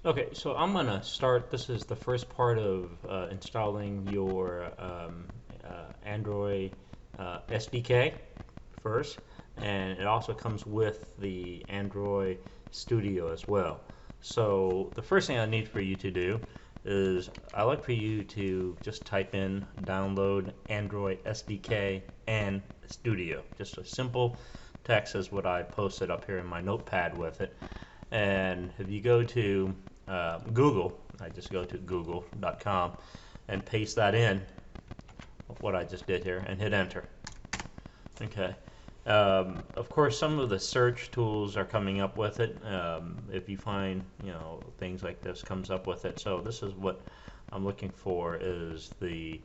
Okay, so I'm gonna start. This is the first part of installing your Android SDK first, and it also comes with the Android Studio as well. So the first thing I need for you to do is I like for you to just type in download Android SDK and Studio. Just a simple text is what I posted up here in my notepad with it. And if you go to Google, I just go to google.com and paste that in, what I just did here, and hit enter. Okay. Of course, some of the search tools are coming up with it. If you find, things like this comes up with it. So this is what I'm looking for is the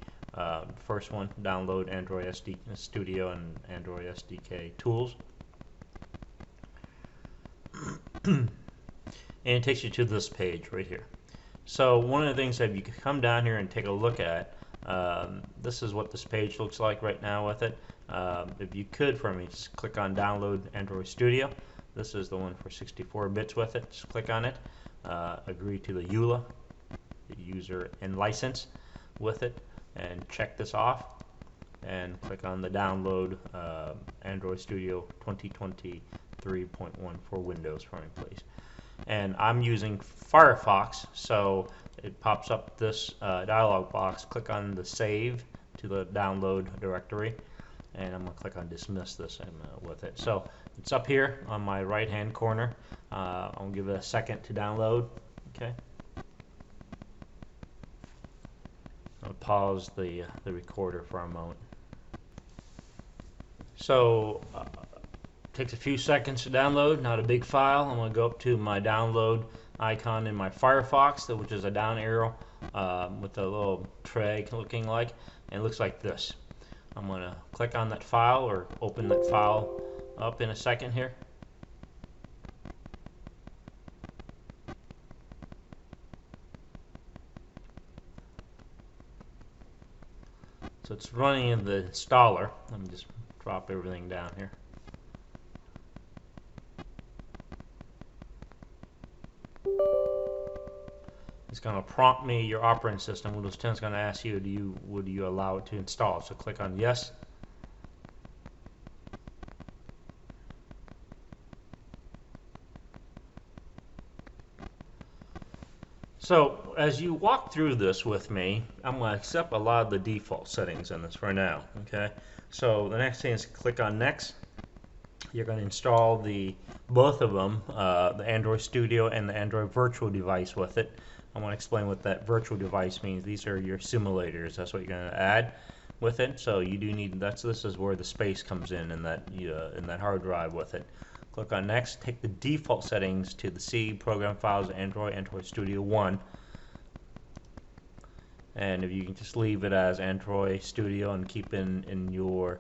first one, download Android SD Studio and Android SDK tools. And it takes you to this page right here. So one of the things that you can come down here and take a look at, this is what this page looks like right now with it. If you could for me, just click on download Android Studio. This is the one for 64 bits with it. Just click on it, agree to the EULA, the user and license with it, and check this off, and click on the download Android Studio 2023.1 for Windows for me, please. And I'm using Firefox, so it pops up this dialog box. Click on the save to the download directory, and I'm going to click on dismiss this with it. So it's up here on my right hand corner. I'll give it a second to download. Okay. I'll pause the recorder for a moment. So takes a few seconds to download, not a big file. I'm going to go up to my download icon in my Firefox, which is a down arrow with a little tray looking like, and it looks like this. I'm going to click on that file or open that file up in a second here. So it's running in the installer. Let me just drop everything down here. It's going to prompt me your operating system. Windows 10 is going to ask you, would you allow it to install? So click on yes. So as you walk through this with me, I'm going to accept a lot of the default settings in this for now. Okay. So the next thing is click on next. You're going to install both of them, the Android Studio and the Android Virtual Device with it. I want to explain what that virtual device means. These are your simulators. That's what you're going to add with it. So you do need this is where the space comes in that hard drive with it. Click on next. Take the default settings to the C program files, Android Studio 1. And if you can just leave it as Android Studio and keep in your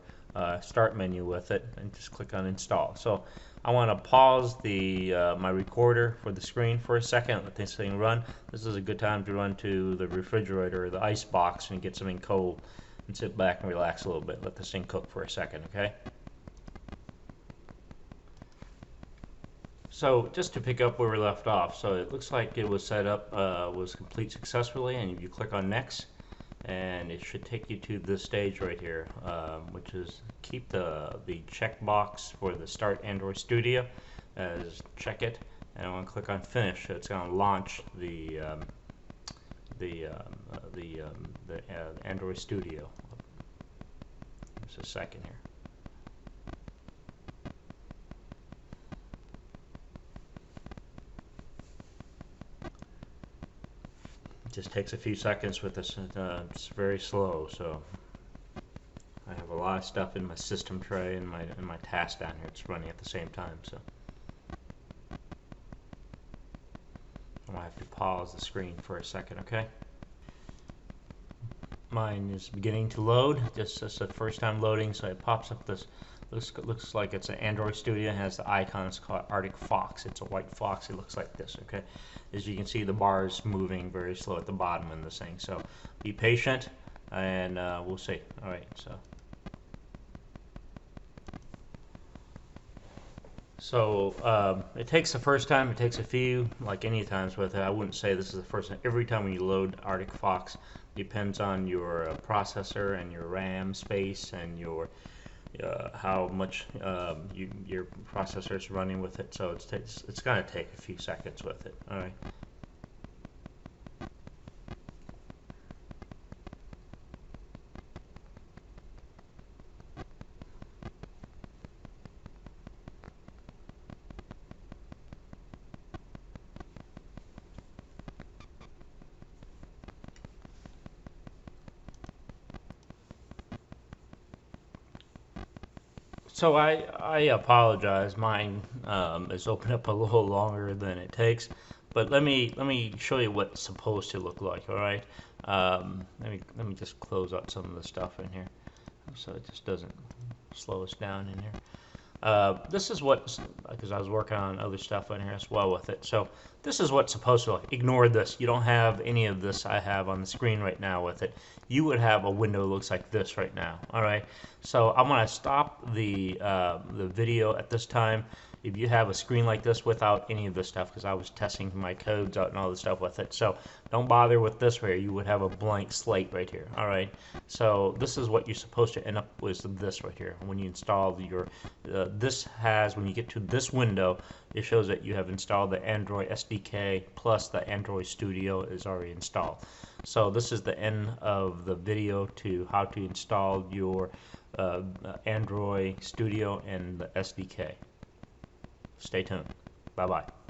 start menu with it, and just click on install. So I want to pause my recorder for the screen for a second, let this thing run. This is a good time to run to the refrigerator or the ice box and get something cold and sit back and relax a little bit. Let this thing cook for a second, okay? So just to pick up where we left off, so it looks like it was set up, was complete successfully, and if you click on next, and it should take you to this stage right here, which is keep the checkbox for the Start Android Studio as check it, and I'm going to click on Finish. So it's going to launch the Android Studio. Just a second here. It just takes a few seconds with this. It's very slow, so I have a lot of stuff in my system tray and my task down here. It's running at the same time, so I'm gonna have to pause the screen for a second, okay? Mine is beginning to load. Just the first time loading, so it pops up this. Looks like it's an Android Studio. It has the icon. It's called Arctic Fox. It's a white fox. It looks like this, okay? As you can see, the bar is moving very slow at the bottom in this thing. So be patient, and we'll see. All right, So it takes the first time, it takes a few, like any times with it. I wouldn't say this is the first time. Every time when you load Arctic Fox, depends on your processor and your RAM space and your how much your processor is running with it. So it's going to take a few seconds with it. All right. So I apologize. Mine is open up a little longer than it takes, but let me show you what it's supposed to look like. All right. Let me just close out some of the stuff in here, so it just doesn't slow us down in here. This is what, because I was working on other stuff in here as well with it. So this is what's supposed to look. Ignore this. You don't have any of this I have on the screen right now with it. You would have a window that looks like this right now. All right. So I'm going to stop the video at this time. If you have a screen like this without any of this stuff, because I was testing my codes out and all this stuff with it. So don't bother with this right here. You would have a blank slate right here. All right. So this is what you're supposed to end up with this right here. When you install your, this has, when you get to this window, it shows that you have installed the Android SDK plus the Android Studio is already installed. So this is the end of the video to how to install your Android Studio and the SDK. Stay tuned. Bye-bye.